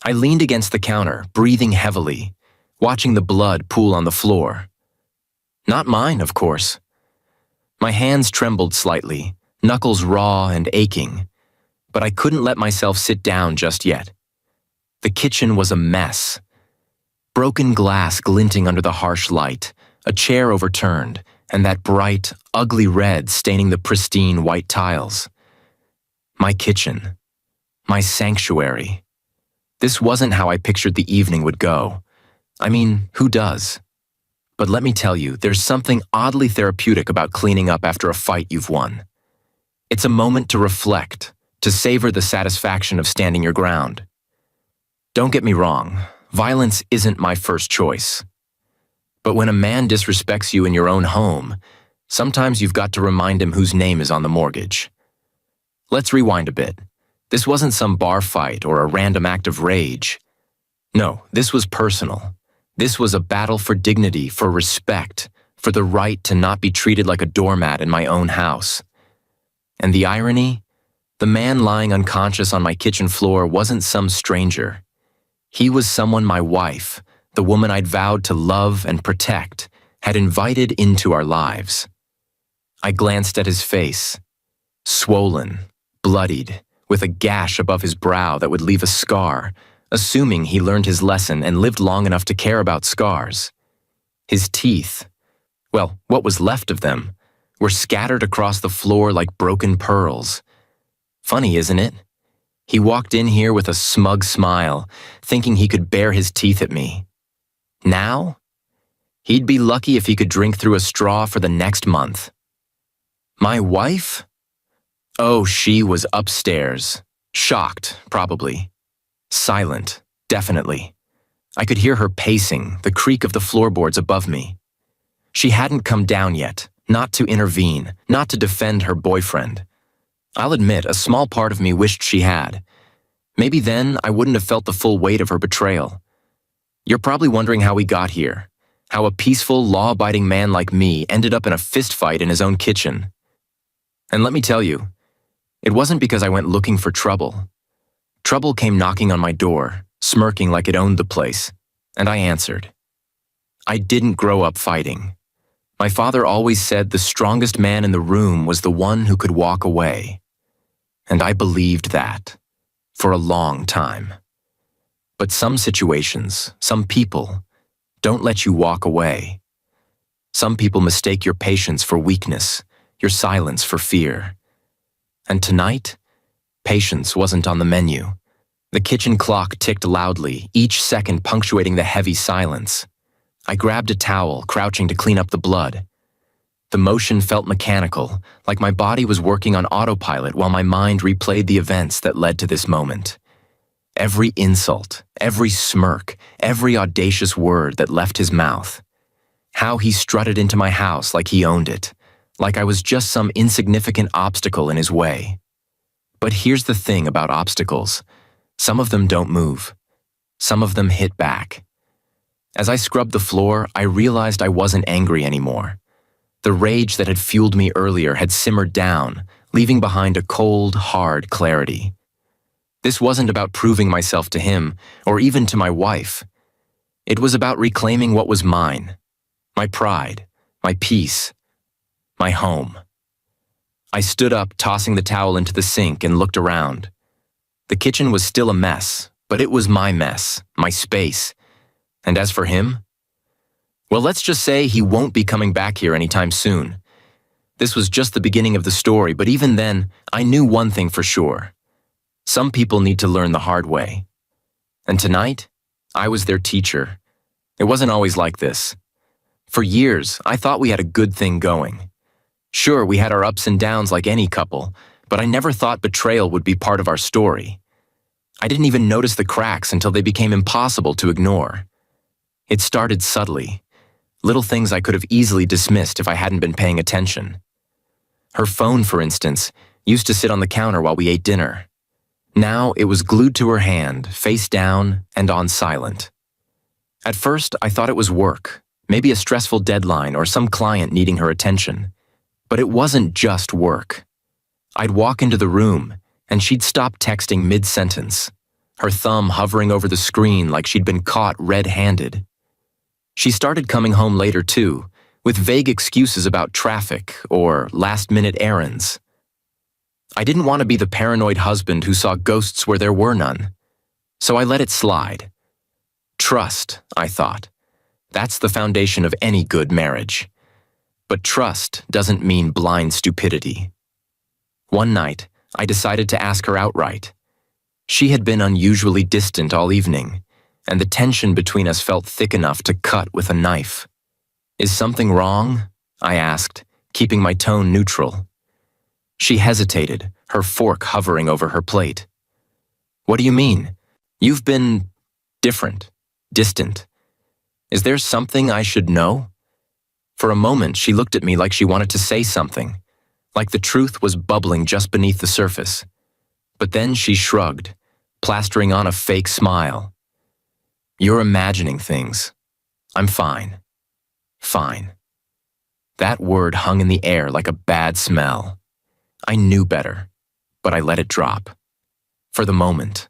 I leaned against the counter, breathing heavily, watching the blood pool on the floor. Not mine, of course. My hands trembled slightly, knuckles raw and aching, but I couldn't let myself sit down just yet. The kitchen was a mess. Broken glass glinting under the harsh light, a chair overturned, and that bright, ugly red staining the pristine white tiles. My kitchen. My sanctuary. This wasn't how I pictured the evening would go. I mean, who does? But let me tell you, there's something oddly therapeutic about cleaning up after a fight you've won. It's a moment to reflect, to savor the satisfaction of standing your ground. Don't get me wrong, violence isn't my first choice. But when a man disrespects you in your own home, sometimes you've got to remind him whose name is on the mortgage. Let's rewind a bit. This wasn't some bar fight or a random act of rage. No, this was personal. This was a battle for dignity, for respect, for the right to not be treated like a doormat in my own house. And the irony? The man lying unconscious on my kitchen floor wasn't some stranger. He was someone my wife, the woman I'd vowed to love and protect, had invited into our lives. I glanced at his face, swollen, bloodied, with a gash above his brow that would leave a scar, assuming he learned his lesson and lived long enough to care about scars. His teeth, well, what was left of them, were scattered across the floor like broken pearls. Funny, isn't it? He walked in here with a smug smile, thinking he could bare his teeth at me. Now? He'd be lucky if he could drink through a straw for the next month. My wife? Oh, she was upstairs. Shocked, probably. Silent, definitely. I could hear her pacing, the creak of the floorboards above me. She hadn't come down yet, not to intervene, not to defend her boyfriend. I'll admit, a small part of me wished she had. Maybe then I wouldn't have felt the full weight of her betrayal. You're probably wondering how we got here, how a peaceful, law-abiding man like me ended up in a fistfight in his own kitchen. And let me tell you, it wasn't because I went looking for trouble. Trouble came knocking on my door, smirking like it owned the place, and I answered. I didn't grow up fighting. My father always said the strongest man in the room was the one who could walk away. And I believed that, for a long time. But some situations, some people, don't let you walk away. Some people mistake your patience for weakness, your silence for fear. And tonight, patience wasn't on the menu. The kitchen clock ticked loudly, each second punctuating the heavy silence. I grabbed a towel, crouching to clean up the blood. The motion felt mechanical, like my body was working on autopilot while my mind replayed the events that led to this moment. Every insult, every smirk, every audacious word that left his mouth. How he strutted into my house like he owned it, like I was just some insignificant obstacle in his way. But here's the thing about obstacles. Some of them don't move. Some of them hit back. As I scrubbed the floor, I realized I wasn't angry anymore. The rage that had fueled me earlier had simmered down, leaving behind a cold, hard clarity. This wasn't about proving myself to him, or even to my wife. It was about reclaiming what was mine. My pride, my peace, my home. I stood up, tossing the towel into the sink, and looked around. The kitchen was still a mess, but it was my mess, my space. And as for him? Well, let's just say he won't be coming back here anytime soon. This was just the beginning of the story, but even then, I knew one thing for sure. Some people need to learn the hard way. And tonight, I was their teacher. It wasn't always like this. For years, I thought we had a good thing going. Sure, we had our ups and downs like any couple, but I never thought betrayal would be part of our story. I didn't even notice the cracks until they became impossible to ignore. It started subtly. Little things I could have easily dismissed if I hadn't been paying attention. Her phone, for instance, used to sit on the counter while we ate dinner. Now it was glued to her hand, face down and on silent. At first, I thought it was work, maybe a stressful deadline or some client needing her attention. But it wasn't just work. I'd walk into the room, and she'd stop texting mid-sentence. her thumb hovering over the screen like she'd been caught red-handed. She started coming home later too, with vague excuses about traffic or last-minute errands. I didn't want to be the paranoid husband who saw ghosts where there were none, so I let it slide. Trust, I thought. That's the foundation of any good marriage. But trust doesn't mean blind stupidity. One night, I decided to ask her outright. She had been unusually distant all evening, and the tension between us felt thick enough to cut with a knife. "Is something wrong?" I asked, keeping my tone neutral. She hesitated, her fork hovering over her plate. "What do you mean? You've been different, distant. Is there something I should know?" For a moment, she looked at me like she wanted to say something, like the truth was bubbling just beneath the surface. But then she shrugged, plastering on a fake smile. "You're imagining things. I'm fine. Fine." That word hung in the air like a bad smell. I knew better, but I let it drop. For the moment.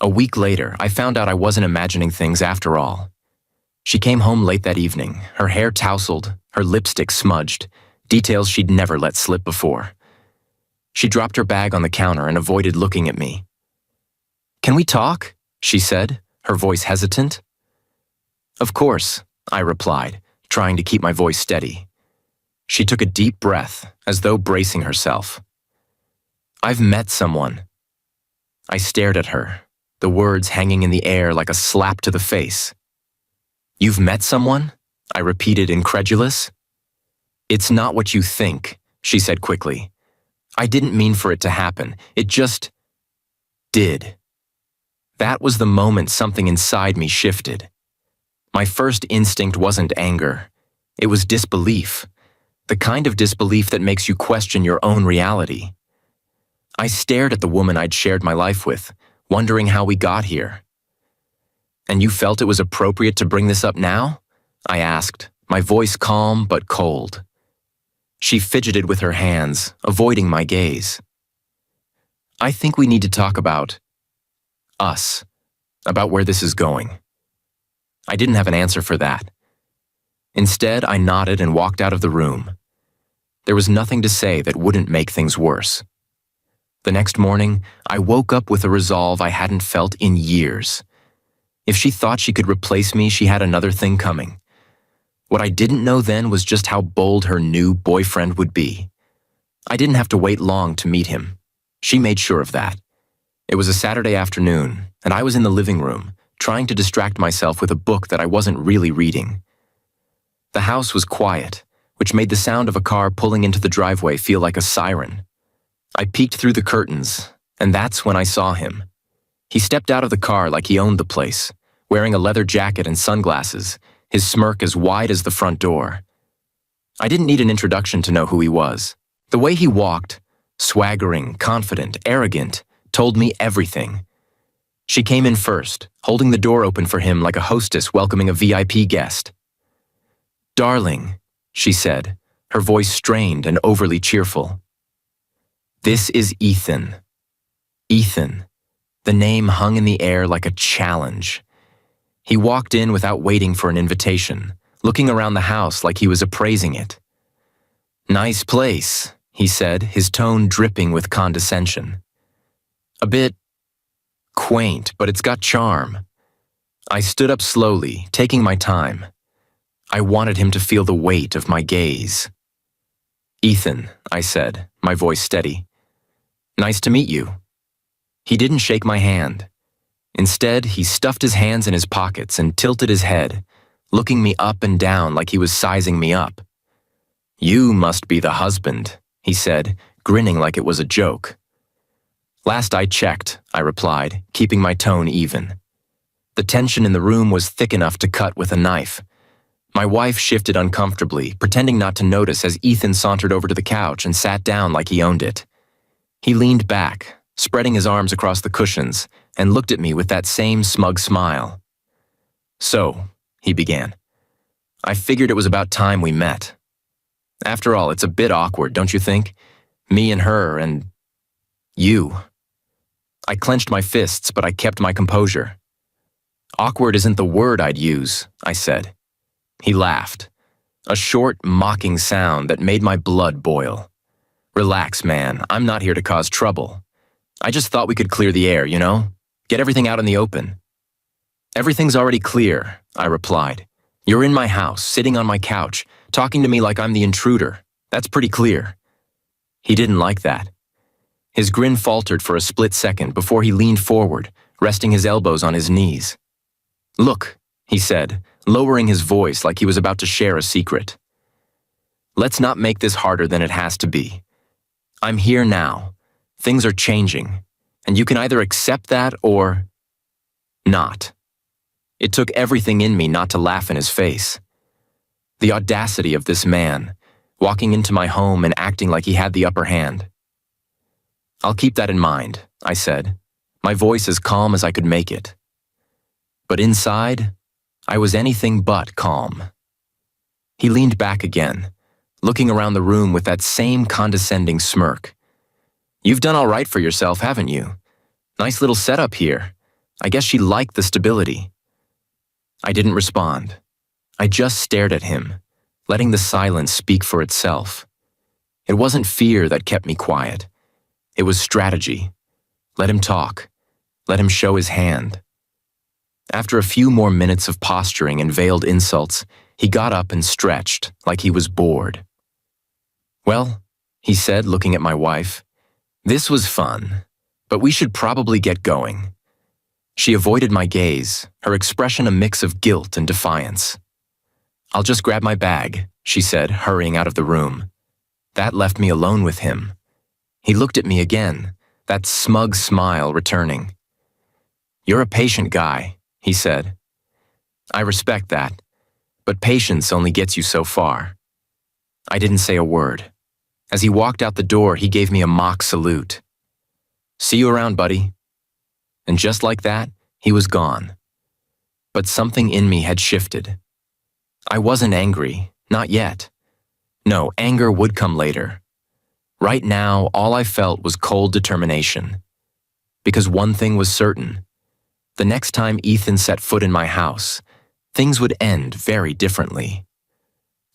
A week later, I found out I wasn't imagining things after all. She came home late that evening, her hair tousled, her lipstick smudged, details she'd never let slip before. She dropped her bag on the counter and avoided looking at me. "Can we talk?" she said, her voice hesitant. "Of course," I replied, trying to keep my voice steady. She took a deep breath, as though bracing herself. "I've met someone." I stared at her, the words hanging in the air like a slap to the face. "You've met someone?" I repeated, incredulous. "It's not what you think," she said quickly. "I didn't mean for it to happen. It just did." That was the moment something inside me shifted. My first instinct wasn't anger. It was disbelief, the kind of disbelief that makes you question your own reality. I stared at the woman I'd shared my life with, wondering how we got here. "And you felt it was appropriate to bring this up now?" I asked, my voice calm but cold. She fidgeted with her hands, avoiding my gaze. "I think we need to talk about us, about where this is going." I didn't have an answer for that. Instead, I nodded and walked out of the room. There was nothing to say that wouldn't make things worse. The next morning, I woke up with a resolve I hadn't felt in years. If she thought she could replace me, she had another thing coming. What I didn't know then was just how bold her new boyfriend would be. I didn't have to wait long to meet him. She made sure of that. It was a Saturday afternoon, and I was in the living room, trying to distract myself with a book that I wasn't really reading. The house was quiet, which made the sound of a car pulling into the driveway feel like a siren. I peeked through the curtains, and that's when I saw him. He stepped out of the car like he owned the place, wearing a leather jacket and sunglasses, his smirk as wide as the front door. I didn't need an introduction to know who he was. The way he walked, swaggering, confident, arrogant, told me everything. She came in first, holding the door open for him like a hostess welcoming a VIP guest. "Darling," she said, her voice strained and overly cheerful. "This is Ethan." Ethan. The name hung in the air like a challenge. He walked in without waiting for an invitation, looking around the house like he was appraising it. "Nice place," he said, his tone dripping with condescension. "A bit quaint, but it's got charm." I stood up slowly, taking my time. I wanted him to feel the weight of my gaze. "Ethan," I said, my voice steady. "Nice to meet you." He didn't shake my hand. Instead, he stuffed his hands in his pockets and tilted his head, looking me up and down like he was sizing me up. "You must be the husband," he said, grinning like it was a joke. "Last I checked," I replied, keeping my tone even. The tension in the room was thick enough to cut with a knife. My wife shifted uncomfortably, pretending not to notice as Ethan sauntered over to the couch and sat down like he owned it. He leaned back, spreading his arms across the cushions, and looked at me with that same smug smile. "So," he began, "I figured it was about time we met. After all, it's a bit awkward, don't you think? Me and her and you." I clenched my fists, but I kept my composure. Awkward isn't the word I'd use, I said. He laughed, a short, mocking sound that made my blood boil. Relax, man, I'm not here to cause trouble. I just thought we could clear the air, you know? Get everything out in the open. Everything's already clear, I replied. You're in my house, sitting on my couch, talking to me like I'm the intruder. That's pretty clear. He didn't like that. His grin faltered for a split second before he leaned forward, resting his elbows on his knees. Look, he said, lowering his voice like he was about to share a secret. Let's not make this harder than it has to be. I'm here now. Things are changing, and you can either accept that or not. It took everything in me not to laugh in his face. The audacity of this man, walking into my home and acting like he had the upper hand. I'll keep that in mind, I said, my voice as calm as I could make it. But inside, I was anything but calm. He leaned back again, looking around the room with that same condescending smirk. You've done all right for yourself, haven't you? Nice little setup here. I guess she liked the stability. I didn't respond. I just stared at him, letting the silence speak for itself. It wasn't fear that kept me quiet. It was strategy. Let him talk. Let him show his hand. After a few more minutes of posturing and veiled insults, he got up and stretched like he was bored. Well, he said, looking at my wife, this was fun, but we should probably get going. She avoided my gaze, her expression a mix of guilt and defiance. I'll just grab my bag, she said, hurrying out of the room. That left me alone with him. He looked at me again, that smug smile returning. You're a patient guy, he said. I respect that, but patience only gets you so far. I didn't say a word. As he walked out the door, he gave me a mock salute. See you around, buddy. And just like that, he was gone. But something in me had shifted. I wasn't angry, not yet. No, anger would come later. Right now, all I felt was cold determination. Because one thing was certain. The next time Ethan set foot in my house, things would end very differently.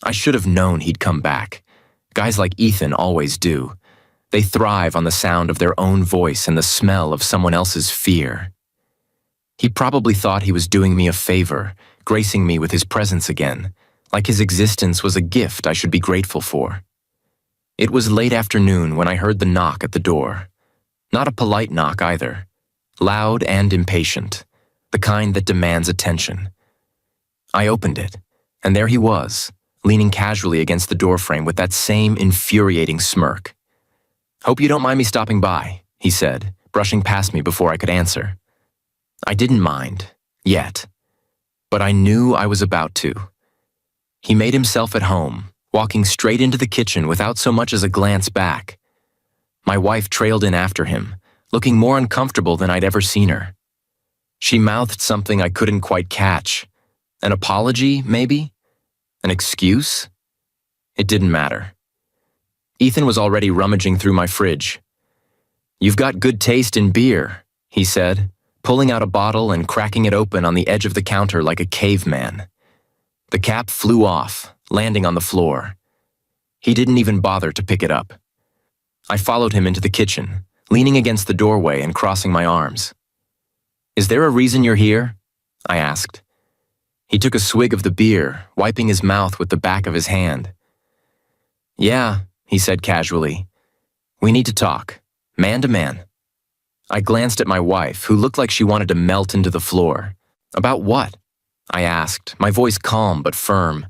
I should have known he'd come back. Guys like Ethan always do. They thrive on the sound of their own voice and the smell of someone else's fear. He probably thought he was doing me a favor, gracing me with his presence again, like his existence was a gift I should be grateful for. It was late afternoon when I heard the knock at the door. Not a polite knock either. Loud and impatient, the kind that demands attention. I opened it, and there he was, leaning casually against the doorframe with that same infuriating smirk. Hope you don't mind me stopping by, he said, brushing past me before I could answer. I didn't mind, yet, but I knew I was about to. He made himself at home, walking straight into the kitchen without so much as a glance back. My wife trailed in after him, looking more uncomfortable than I'd ever seen her. She mouthed something I couldn't quite catch. An apology, maybe? An excuse? It didn't matter. Ethan was already rummaging through my fridge. You've got good taste in beer, he said, pulling out a bottle and cracking it open on the edge of the counter like a caveman. The cap flew off, landing on the floor. He didn't even bother to pick it up. I followed him into the kitchen, leaning against the doorway and crossing my arms. Is there a reason you're here? I asked. He took a swig of the beer, wiping his mouth with the back of his hand. Yeah, he said casually. We need to talk, man to man. I glanced at my wife, who looked like she wanted to melt into the floor. About what? I asked, my voice calm but firm.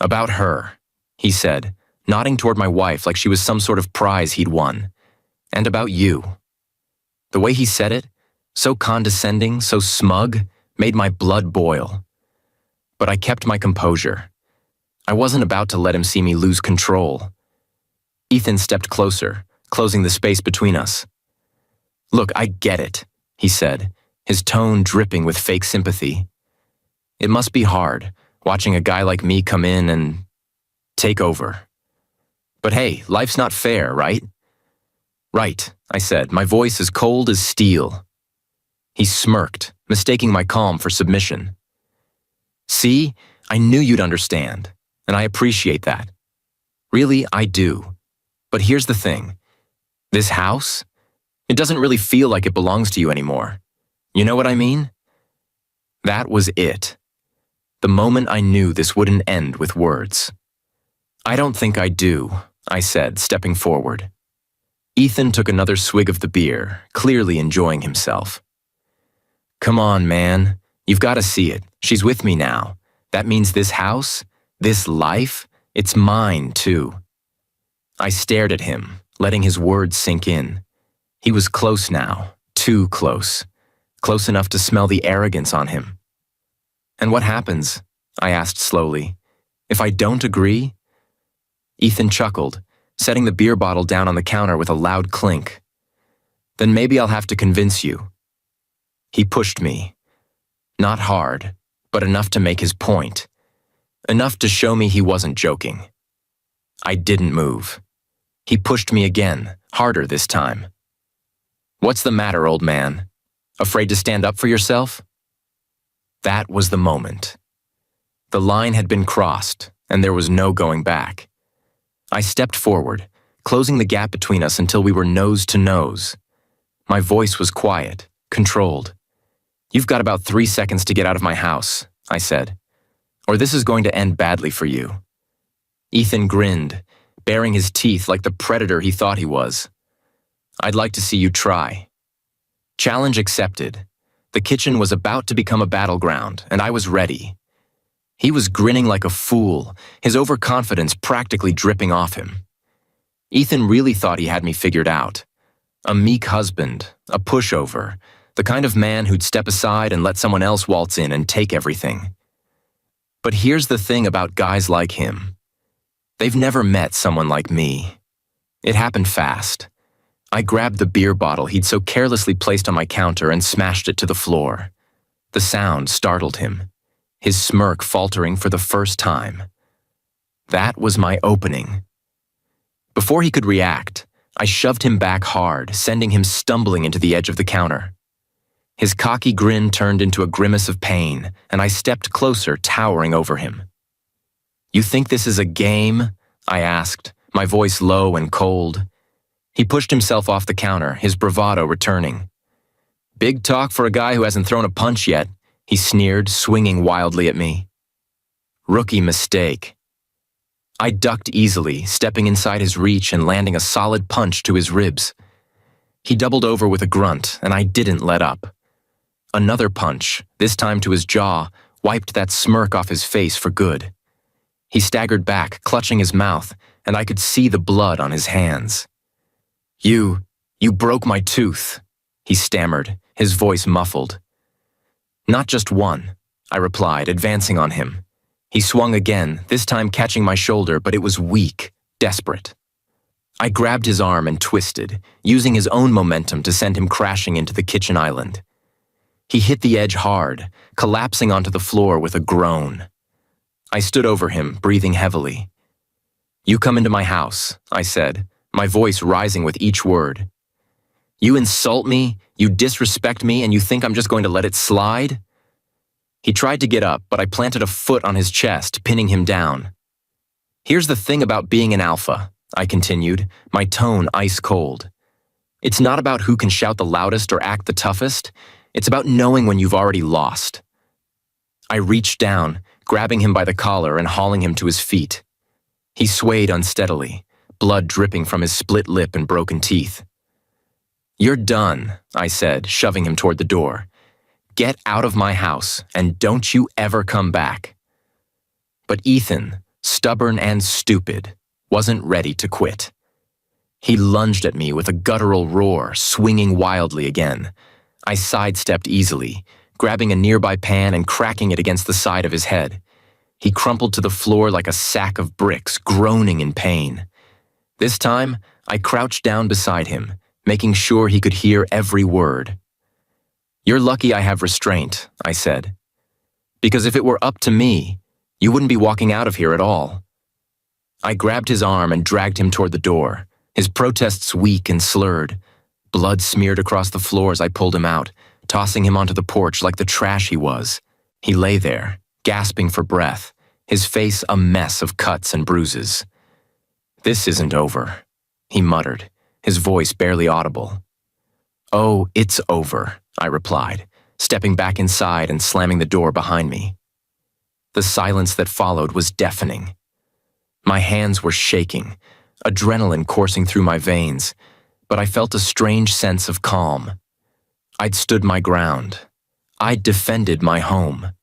About her, he said, nodding toward my wife like she was some sort of prize he'd won. And about you. The way he said it, so condescending, so smug, made my blood boil. But I kept my composure. I wasn't about to let him see me lose control. Ethan stepped closer, closing the space between us. Look, I get it, he said, his tone dripping with fake sympathy. It must be hard, watching a guy like me come in and take over. But hey, life's not fair, right? Right, I said, my voice as cold as steel. He smirked, mistaking my calm for submission. See, I knew you'd understand, and I appreciate that. Really, I do. But here's the thing. This house? It doesn't really feel like it belongs to you anymore. You know what I mean? That was it. The moment I knew this wouldn't end with words. I don't think I do, I said, stepping forward. Ethan took another swig of the beer, clearly enjoying himself. Come on, man. You've got to see it. She's with me now. That means this house, this life, it's mine, too. I stared at him, letting his words sink in. He was close now, too close. Close enough to smell the arrogance on him. And what happens? I asked slowly. If I don't agree? Ethan chuckled, setting the beer bottle down on the counter with a loud clink. Then maybe I'll have to convince you. He pushed me. Not hard, but enough to make his point. Enough to show me he wasn't joking. I didn't move. He pushed me again, harder this time. What's the matter, old man? Afraid to stand up for yourself? That was the moment. The line had been crossed, and there was no going back. I stepped forward, closing the gap between us until we were nose to nose. My voice was quiet, controlled. You've got about 3 seconds to get out of my house, I said, or this is going to end badly for you. Ethan grinned, baring his teeth like the predator he thought he was. I'd like to see you try. Challenge accepted. The kitchen was about to become a battleground, and I was ready. He was grinning like a fool, his overconfidence practically dripping off him. Ethan really thought he had me figured out. A meek husband, a pushover, the kind of man who'd step aside and let someone else waltz in and take everything. But here's the thing about guys like him. They've never met someone like me. It happened fast. I grabbed the beer bottle he'd so carelessly placed on my counter and smashed it to the floor. The sound startled him, his smirk faltering for the first time. That was my opening. Before he could react, I shoved him back hard, sending him stumbling into the edge of the counter. His cocky grin turned into a grimace of pain, and I stepped closer, towering over him. You think this is a game? I asked, my voice low and cold. He pushed himself off the counter, his bravado returning. Big talk for a guy who hasn't thrown a punch yet, he sneered, swinging wildly at me. Rookie mistake. I ducked easily, stepping inside his reach and landing a solid punch to his ribs. He doubled over with a grunt, and I didn't let up. Another punch, this time to his jaw, wiped that smirk off his face for good. He staggered back, clutching his mouth, and I could see the blood on his hands. You broke my tooth, he stammered, his voice muffled. Not just one, I replied, advancing on him. He swung again, this time catching my shoulder, but it was weak, desperate. I grabbed his arm and twisted, using his own momentum to send him crashing into the kitchen island. He hit the edge hard, collapsing onto the floor with a groan. I stood over him, breathing heavily. You come into my house, I said, my voice rising with each word. You insult me, you disrespect me, and you think I'm just going to let it slide? He tried to get up, but I planted a foot on his chest, pinning him down. Here's the thing about being an alpha, I continued, my tone ice cold. It's not about who can shout the loudest or act the toughest. It's about knowing when you've already lost. I reached down, grabbing him by the collar and hauling him to his feet. He swayed unsteadily, blood dripping from his split lip and broken teeth. You're done, I said, shoving him toward the door. Get out of my house, and don't you ever come back. But Ethan, stubborn and stupid, wasn't ready to quit. He lunged at me with a guttural roar, swinging wildly again. I sidestepped easily, grabbing a nearby pan and cracking it against the side of his head. He crumpled to the floor like a sack of bricks, groaning in pain. This time, I crouched down beside him, making sure he could hear every word. You're lucky I have restraint, I said. Because if it were up to me, you wouldn't be walking out of here at all. I grabbed his arm and dragged him toward the door, his protests weak and slurred. Blood smeared across the floor as I pulled him out, tossing him onto the porch like the trash he was. He lay there, gasping for breath, his face a mess of cuts and bruises. "This isn't over," he muttered, his voice barely audible. "Oh, it's over," I replied, stepping back inside and slamming the door behind me. The silence that followed was deafening. My hands were shaking, adrenaline coursing through my veins, but I felt a strange sense of calm. I'd stood my ground. I'd defended my home.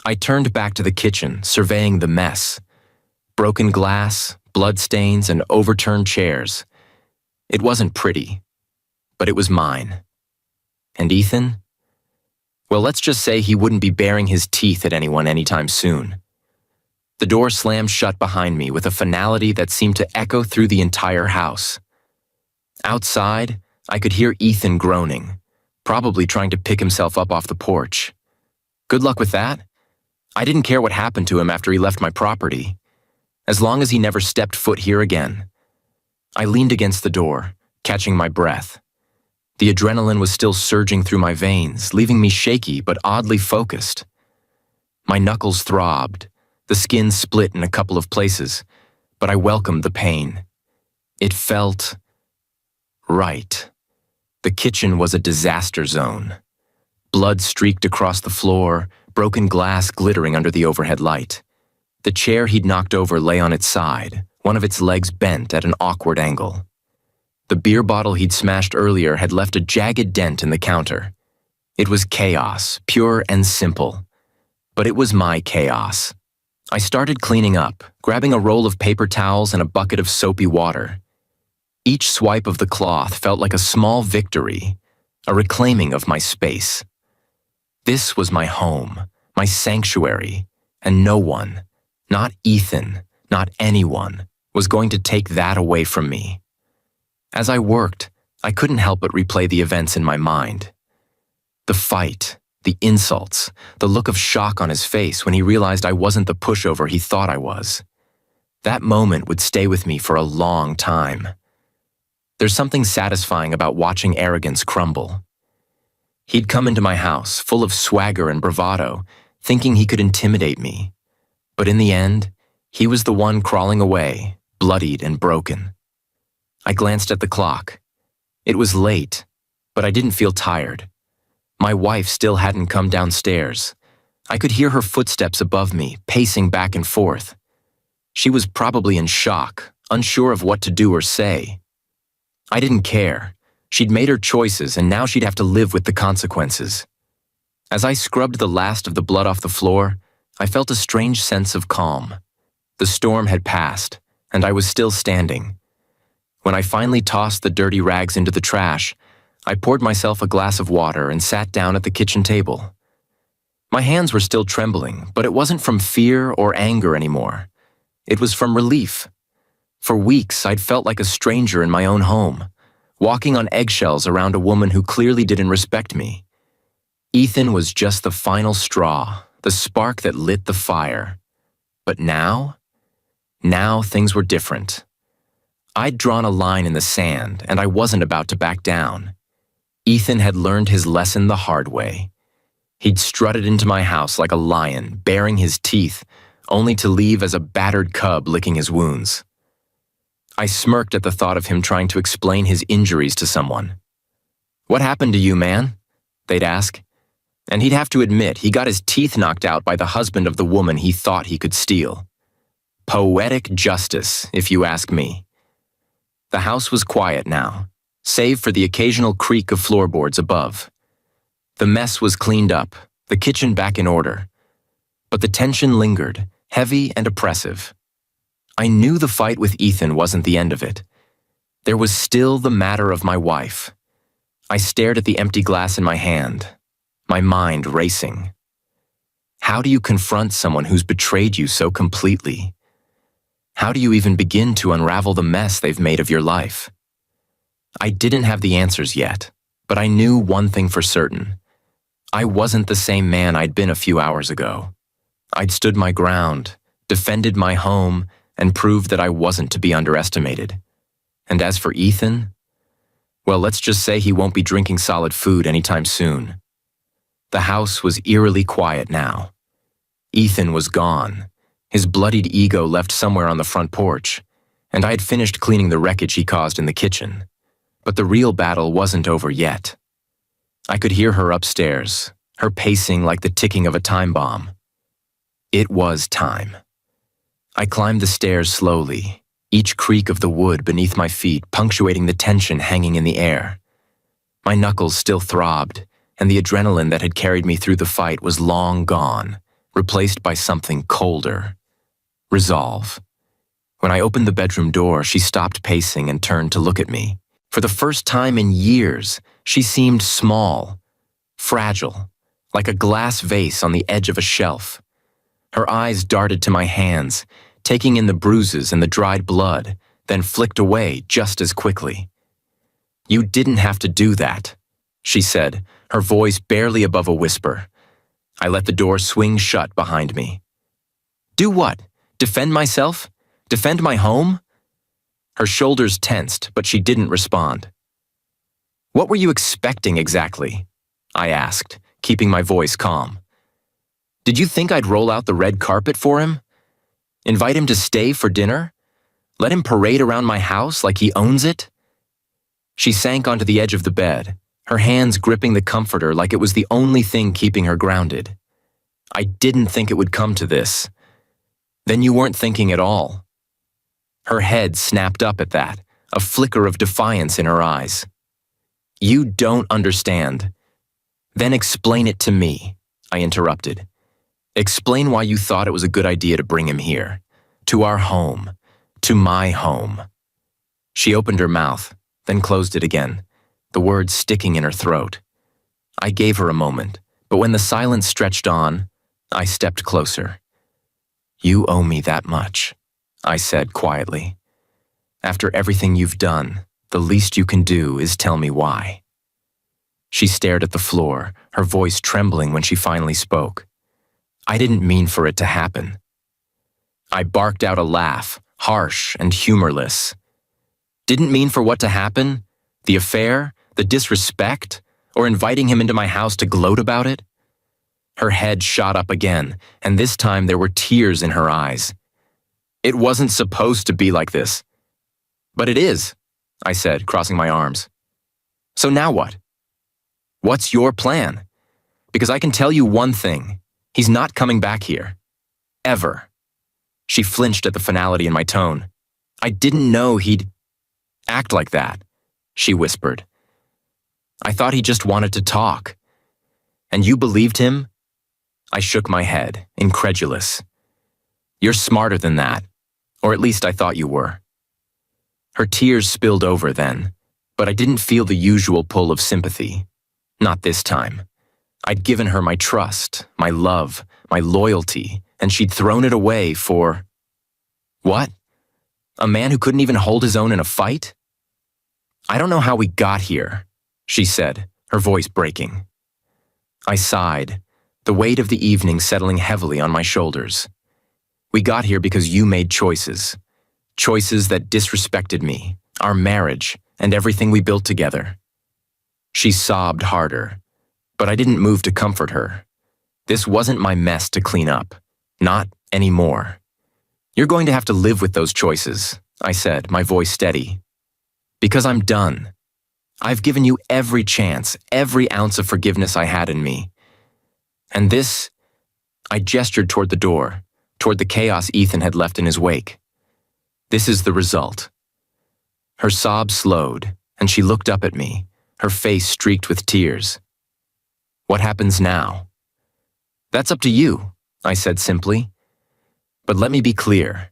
I turned back to the kitchen, surveying the mess. Broken glass, bloodstains, and overturned chairs. It wasn't pretty, but it was mine. And Ethan? Well, let's just say he wouldn't be baring his teeth at anyone anytime soon. The door slammed shut behind me with a finality that seemed to echo through the entire house. Outside, I could hear Ethan groaning, probably trying to pick himself up off the porch. Good luck with that. I didn't care what happened to him after he left my property, as long as he never stepped foot here again. I leaned against the door, catching my breath. The adrenaline was still surging through my veins, leaving me shaky but oddly focused. My knuckles throbbed, the skin split in a couple of places, but I welcomed the pain. It felt right. The kitchen was a disaster zone. Blood streaked across the floor, broken glass glittering under the overhead light. The chair he'd knocked over lay on its side, one of its legs bent at an awkward angle. The beer bottle he'd smashed earlier had left a jagged dent in the counter. It was chaos, pure and simple. But it was my chaos. I started cleaning up, grabbing a roll of paper towels and a bucket of soapy water. Each swipe of the cloth felt like a small victory, a reclaiming of my space. This was my home, my sanctuary, and no one, not Ethan, not anyone, was going to take that away from me. As I worked, I couldn't help but replay the events in my mind. The fight, the insults, the look of shock on his face when he realized I wasn't the pushover he thought I was. That moment would stay with me for a long time. There's something satisfying about watching arrogance crumble. He'd come into my house, full of swagger and bravado, thinking he could intimidate me. But in the end, he was the one crawling away, bloodied and broken. I glanced at the clock. It was late, but I didn't feel tired. My wife still hadn't come downstairs. I could hear her footsteps above me, pacing back and forth. She was probably in shock, unsure of what to do or say. I didn't care. She'd made her choices, and now she'd have to live with the consequences. As I scrubbed the last of the blood off the floor, I felt a strange sense of calm. The storm had passed, and I was still standing. When I finally tossed the dirty rags into the trash, I poured myself a glass of water and sat down at the kitchen table. My hands were still trembling, but it wasn't from fear or anger anymore. It was from relief. For weeks, I'd felt like a stranger in my own home, walking on eggshells around a woman who clearly didn't respect me. Ethan was just the final straw, the spark that lit the fire. But now things were different. I'd drawn a line in the sand, and I wasn't about to back down. Ethan had learned his lesson the hard way. He'd strutted into my house like a lion, baring his teeth, only to leave as a battered cub licking his wounds. I smirked at the thought of him trying to explain his injuries to someone. "What happened to you, man?" they'd ask. And he'd have to admit he got his teeth knocked out by the husband of the woman he thought he could steal. Poetic justice, if you ask me. The house was quiet now, save for the occasional creak of floorboards above. The mess was cleaned up, the kitchen back in order. But the tension lingered, heavy and oppressive. I knew the fight with Ethan wasn't the end of it. There was still the matter of my wife. I stared at the empty glass in my hand, my mind racing. How do you confront someone who's betrayed you so completely? How do you even begin to unravel the mess they've made of your life? I didn't have the answers yet, but I knew one thing for certain. I wasn't the same man I'd been a few hours ago. I'd stood my ground, defended my home, and proved that I wasn't to be underestimated. And as for Ethan, well, let's just say he won't be drinking solid food anytime soon. The house was eerily quiet now. Ethan was gone, his bloodied ego left somewhere on the front porch, and I had finished cleaning the wreckage he caused in the kitchen. But the real battle wasn't over yet. I could hear her upstairs, her pacing like the ticking of a time bomb. It was time. I climbed the stairs slowly, each creak of the wood beneath my feet punctuating the tension hanging in the air. My knuckles still throbbed, and the adrenaline that had carried me through the fight was long gone, replaced by something colder. Resolve. When I opened the bedroom door, she stopped pacing and turned to look at me. For the first time in years, she seemed small, fragile, like a glass vase on the edge of a shelf. Her eyes darted to my hands, taking in the bruises and the dried blood, then flicked away just as quickly. "You didn't have to do that," she said, her voice barely above a whisper. I let the door swing shut behind me. "Do what? Defend myself? Defend my home?" Her shoulders tensed, but she didn't respond. "What were you expecting exactly?" I asked, keeping my voice calm. "Did you think I'd roll out the red carpet for him? Invite him to stay for dinner? Let him parade around my house like he owns it?" She sank onto the edge of the bed, her hands gripping the comforter like it was the only thing keeping her grounded. "I didn't think it would come to this." "Then you weren't thinking at all." Her head snapped up at that, a flicker of defiance in her eyes. "You don't understand." "Then explain it to me," I interrupted. "Explain why you thought it was a good idea to bring him here, to our home, to my home." She opened her mouth, then closed it again, the words sticking in her throat. I gave her a moment, but when the silence stretched on, I stepped closer. "You owe me that much," I said quietly. "After everything you've done, the least you can do is tell me why." She stared at the floor, her voice trembling when she finally spoke. "I didn't mean for it to happen." I barked out a laugh, harsh and humorless. "Didn't mean for what to happen? The affair? The disrespect? Or inviting him into my house to gloat about it?" Her head shot up again, and this time there were tears in her eyes. "It wasn't supposed to be like this." "But it is," I said, crossing my arms. "So now what? What's your plan? Because I can tell you one thing. He's not coming back here. Ever." She flinched at the finality in my tone. "I didn't know he'd act like that," she whispered. "I thought he just wanted to talk." "And you believed him?" I shook my head, incredulous. "You're smarter than that, or at least I thought you were." Her tears spilled over then, but I didn't feel the usual pull of sympathy. Not this time. I'd given her my trust, my love, my loyalty, and she'd thrown it away for... What? A man who couldn't even hold his own in a fight? "I don't know how we got here," she said, her voice breaking. I sighed, the weight of the evening settling heavily on my shoulders. "We got here because you made choices. Choices that disrespected me, our marriage, and everything we built together." She sobbed harder, but I didn't move to comfort her. This wasn't my mess to clean up. Not anymore. "You're going to have to live with those choices," I said, my voice steady. "Because I'm done. I've given you every chance, every ounce of forgiveness I had in me. And this..." I gestured toward the door, toward the chaos Ethan had left in his wake. "This is the result." Her sobs slowed, and she looked up at me, her face streaked with tears. "What happens now?" "That's up to you," I said simply. "But let me be clear.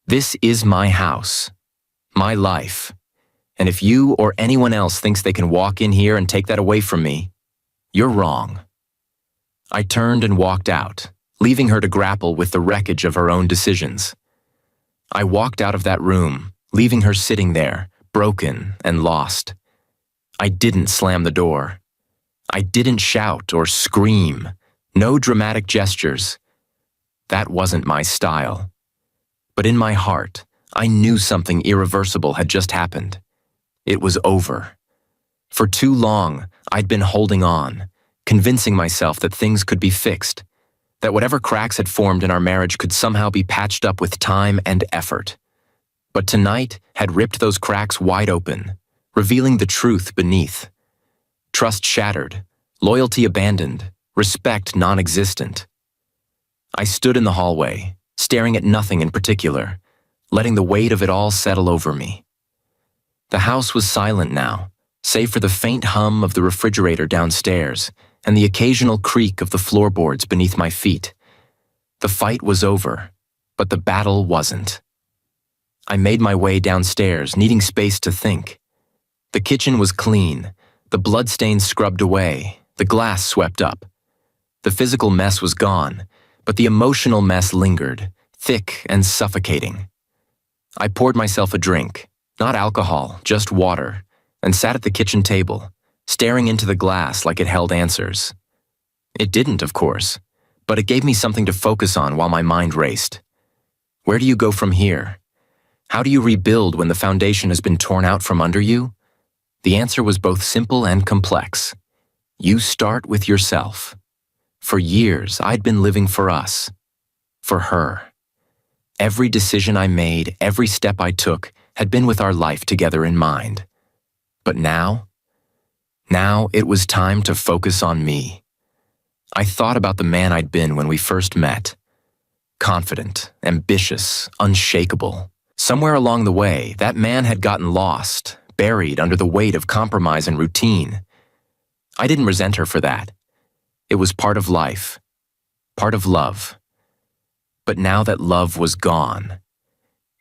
This is my house, my life. And if you or anyone else thinks they can walk in here and take that away from me, you're wrong." I turned and walked out, leaving her to grapple with the wreckage of her own decisions. I walked out of that room, leaving her sitting there, broken and lost. I didn't slam the door. I didn't shout or scream, no dramatic gestures. That wasn't my style. But in my heart, I knew something irreversible had just happened. It was over. For too long, I'd been holding on, convincing myself that things could be fixed, that whatever cracks had formed in our marriage could somehow be patched up with time and effort. But tonight had ripped those cracks wide open, revealing the truth beneath. Trust shattered, loyalty abandoned, respect non-existent. I stood in the hallway, staring at nothing in particular, letting the weight of it all settle over me. The house was silent now, save for the faint hum of the refrigerator downstairs and the occasional creak of the floorboards beneath my feet. The fight was over, but the battle wasn't. I made my way downstairs, needing space to think. The kitchen was clean, the bloodstains scrubbed away, the glass swept up. The physical mess was gone, but the emotional mess lingered, thick and suffocating. I poured myself a drink, not alcohol, just water, and sat at the kitchen table, staring into the glass like it held answers. It didn't, of course, but it gave me something to focus on while my mind raced. Where do you go from here? How do you rebuild when the foundation has been torn out from under you? The answer was both simple and complex. You start with yourself. For years, I'd been living for us. For her. Every decision I made, every step I took, had been with our life together in mind. But now it was time to focus on me. I thought about the man I'd been when we first met. Confident, ambitious, unshakable. Somewhere along the way, that man had gotten lost, buried under the weight of compromise and routine. I didn't resent her for that. It was part of life, part of love. But now that love was gone,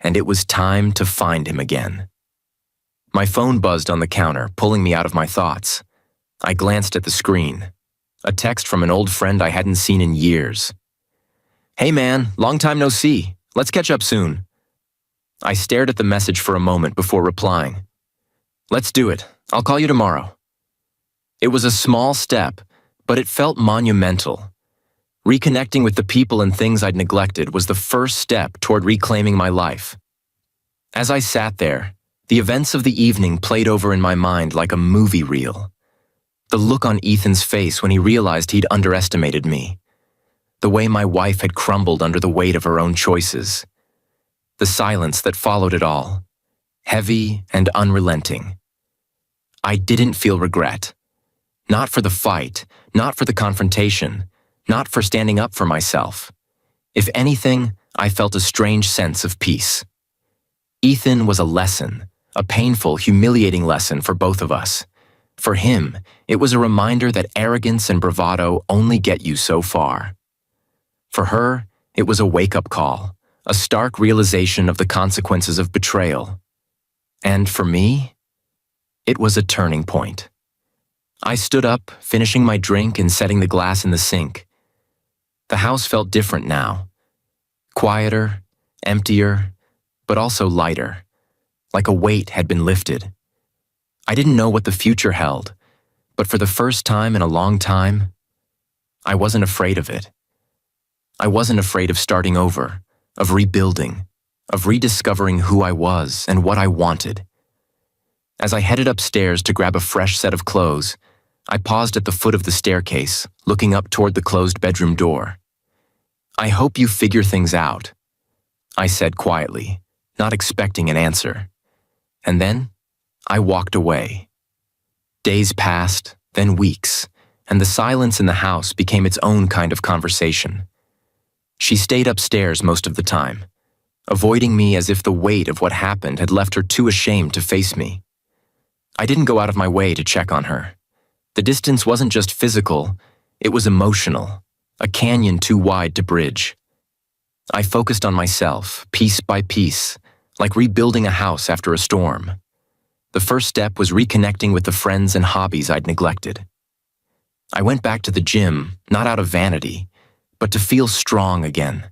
and it was time to find him again. My phone buzzed on the counter, pulling me out of my thoughts. I glanced at the screen. A text from an old friend I hadn't seen in years. "Hey man, long time no see. Let's catch up soon." I stared at the message for a moment before replying. "Let's do it. I'll call you tomorrow." It was a small step, but it felt monumental. Reconnecting with the people and things I'd neglected was the first step toward reclaiming my life. As I sat there, the events of the evening played over in my mind like a movie reel. The look on Ethan's face when he realized he'd underestimated me. The way my wife had crumbled under the weight of her own choices. The silence that followed it all, heavy and unrelenting. I didn't feel regret. Not for the fight, not for the confrontation, not for standing up for myself. If anything, I felt a strange sense of peace. Ethan was a lesson, a painful, humiliating lesson for both of us. For him, it was a reminder that arrogance and bravado only get you so far. For her, it was a wake-up call, a stark realization of the consequences of betrayal. And for me, it was a turning point. I stood up, finishing my drink and setting the glass in the sink. The house felt different now. Quieter, emptier, but also lighter, like a weight had been lifted. I didn't know what the future held, but for the first time in a long time, I wasn't afraid of it. I wasn't afraid of starting over, of rebuilding, of rediscovering who I was and what I wanted. As I headed upstairs to grab a fresh set of clothes, I paused at the foot of the staircase, looking up toward the closed bedroom door. "I hope you figure things out," I said quietly, not expecting an answer. And then, I walked away. Days passed, then weeks, and the silence in the house became its own kind of conversation. She stayed upstairs most of the time, avoiding me as if the weight of what happened had left her too ashamed to face me. I didn't go out of my way to check on her. The distance wasn't just physical, it was emotional, a canyon too wide to bridge. I focused on myself, piece by piece, like rebuilding a house after a storm. The first step was reconnecting with the friends and hobbies I'd neglected. I went back to the gym, not out of vanity, but to feel strong again.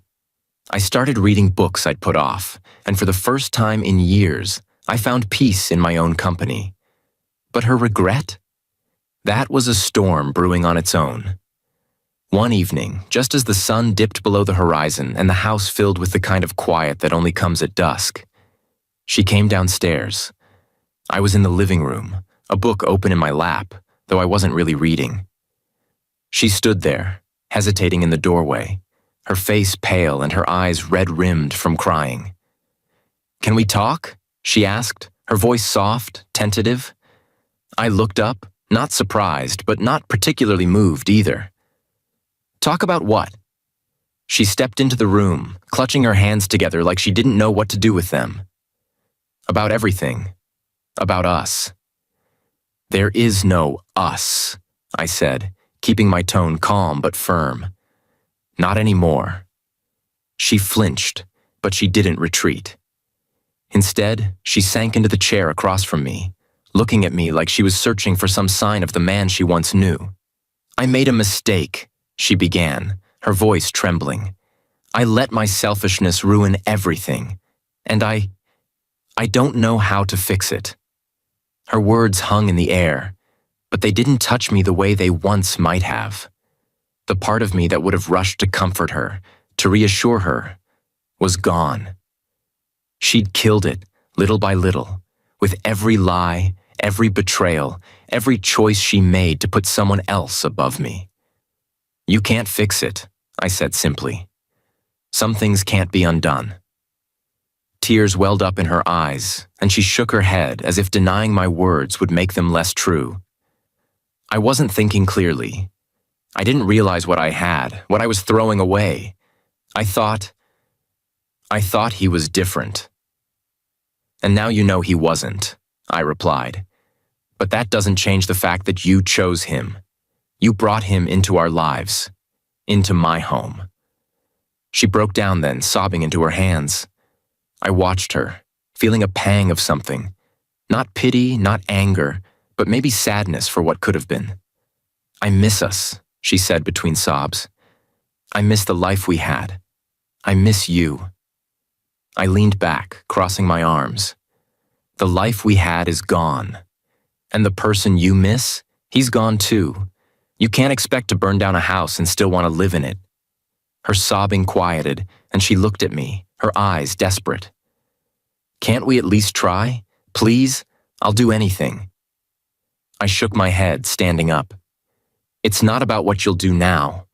I started reading books I'd put off, and for the first time in years, I found peace in my own company. But her regret? That was a storm brewing on its own. One evening, just as the sun dipped below the horizon and the house filled with the kind of quiet that only comes at dusk, She came downstairs. I was in the living room, a book open in my lap, though I wasn't really reading. She stood there, hesitating in the doorway, her face pale and her eyes red-rimmed from crying. "Can we talk?" she asked, her voice soft, tentative. I looked up, not surprised, but not particularly moved either. "Talk about what?" She stepped into the room, clutching her hands together like she didn't know what to do with them. "About everything. About us." "There is no us," I said, keeping my tone calm but firm. "Not anymore." She flinched, but she didn't retreat. Instead, she sank into the chair across from me, looking at me like she was searching for some sign of the man she once knew. "I made a mistake," she began, her voice trembling. "I let my selfishness ruin everything, and I don't know how to fix it." Her words hung in the air, but they didn't touch me the way they once might have. The part of me that would have rushed to comfort her, to reassure her, was gone. She'd killed it, little by little, with every lie, every betrayal, every choice she made to put someone else above me. "You can't fix it," I said simply. "Some things can't be undone." Tears welled up in her eyes, and she shook her head as if denying my words would make them less true. I wasn't thinking clearly. I didn't realize what I had, what I was throwing away. I thought he was different. "And now you know he wasn't," I replied. "But that doesn't change the fact that you chose him. You brought him into our lives, into my home." She broke down then, sobbing into her hands. I watched her, feeling a pang of something. Not pity, not anger, but maybe sadness for what could have been. "I miss us," she said between sobs. "I miss the life we had. I miss you." I leaned back, crossing my arms. "The life we had is gone. And the person you miss, he's gone too. You can't expect to burn down a house and still want to live in it." Her sobbing quieted, and she looked at me, her eyes desperate. "Can't we at least try? Please? I'll do anything." I shook my head, standing up. "It's not about what you'll do now.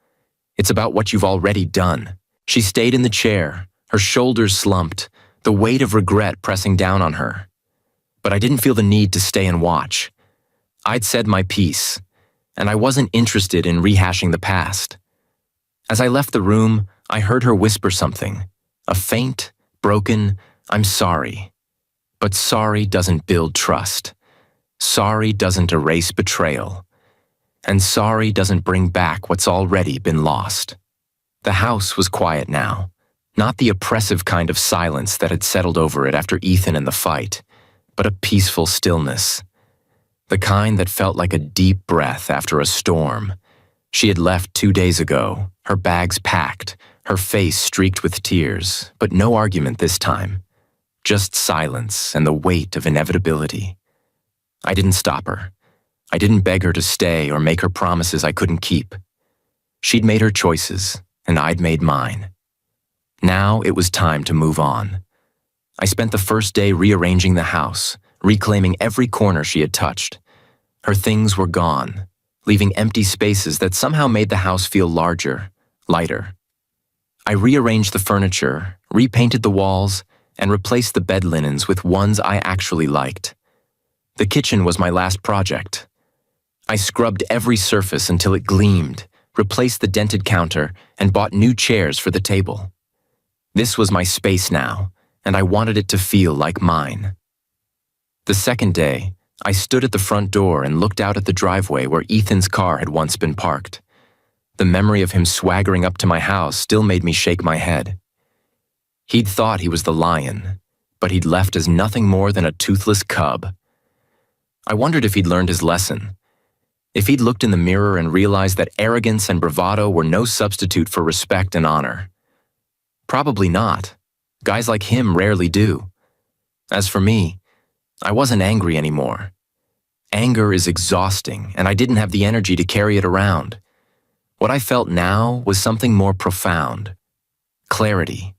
It's about what you've already done." She stayed in the chair, her shoulders slumped, the weight of regret pressing down on her. But I didn't feel the need to stay and watch. I'd said my piece, and I wasn't interested in rehashing the past. As I left the room, I heard her whisper something, a faint, broken, "I'm sorry." But sorry doesn't build trust. Sorry doesn't erase betrayal. And sorry doesn't bring back what's already been lost. The house was quiet now, not the oppressive kind of silence that had settled over it after Ethan and the fight, but a peaceful stillness. The kind that felt like a deep breath after a storm. She had left 2 days ago, her bags packed, her face streaked with tears, but no argument this time. Just silence and the weight of inevitability. I didn't stop her. I didn't beg her to stay or make her promises I couldn't keep. She'd made her choices, and I'd made mine. Now it was time to move on. I spent the first day rearranging the house, reclaiming every corner she had touched. Her things were gone, leaving empty spaces that somehow made the house feel larger, lighter. I rearranged the furniture, repainted the walls, and replaced the bed linens with ones I actually liked. The kitchen was my last project. I scrubbed every surface until it gleamed, replaced the dented counter, and bought new chairs for the table. This was my space now, and I wanted it to feel like mine. The second day, I stood at the front door and looked out at the driveway where Ethan's car had once been parked. The memory of him swaggering up to my house still made me shake my head. He'd thought he was the lion, but he'd left as nothing more than a toothless cub. I wondered if he'd learned his lesson. If he'd looked in the mirror and realized that arrogance and bravado were no substitute for respect and honor. Probably not. Guys like him rarely do. As for me, I wasn't angry anymore. Anger is exhausting, and I didn't have the energy to carry it around. What I felt now was something more profound. Clarity.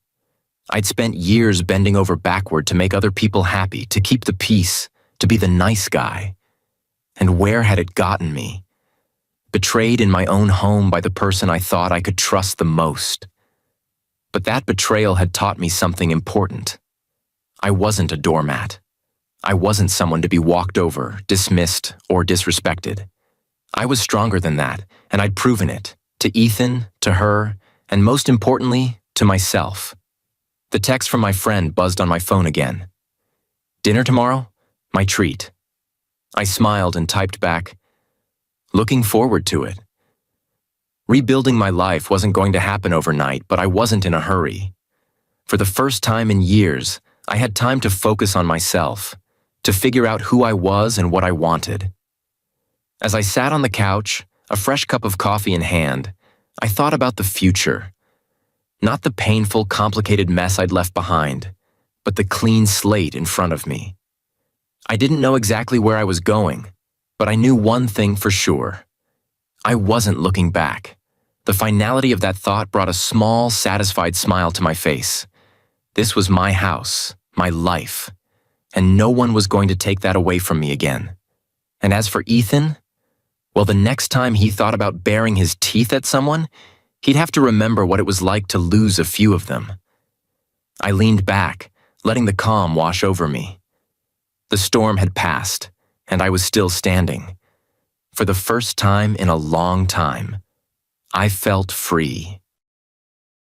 I'd spent years bending over backward to make other people happy, to keep the peace, to be the nice guy. And where had it gotten me? Betrayed in my own home by the person I thought I could trust the most. But that betrayal had taught me something important. I wasn't a doormat. I wasn't someone to be walked over, dismissed, or disrespected. I was stronger than that, and I'd proven it, to Ethan, to her, and most importantly, to myself. The text from my friend buzzed on my phone again. "Dinner tomorrow? My treat." I smiled and typed back, "Looking forward to it." Rebuilding my life wasn't going to happen overnight, but I wasn't in a hurry. For the first time in years, I had time to focus on myself, to figure out who I was and what I wanted. As I sat on the couch, a fresh cup of coffee in hand, I thought about the future. Not the painful, complicated mess I'd left behind, but the clean slate in front of me. I didn't know exactly where I was going, but I knew one thing for sure. I wasn't looking back. The finality of that thought brought a small, satisfied smile to my face. This was my house, my life, and no one was going to take that away from me again. And as for Ethan, well, the next time he thought about baring his teeth at someone, he'd have to remember what it was like to lose a few of them. I leaned back, letting the calm wash over me. The storm had passed, and I was still standing. For the first time in a long time, I felt free.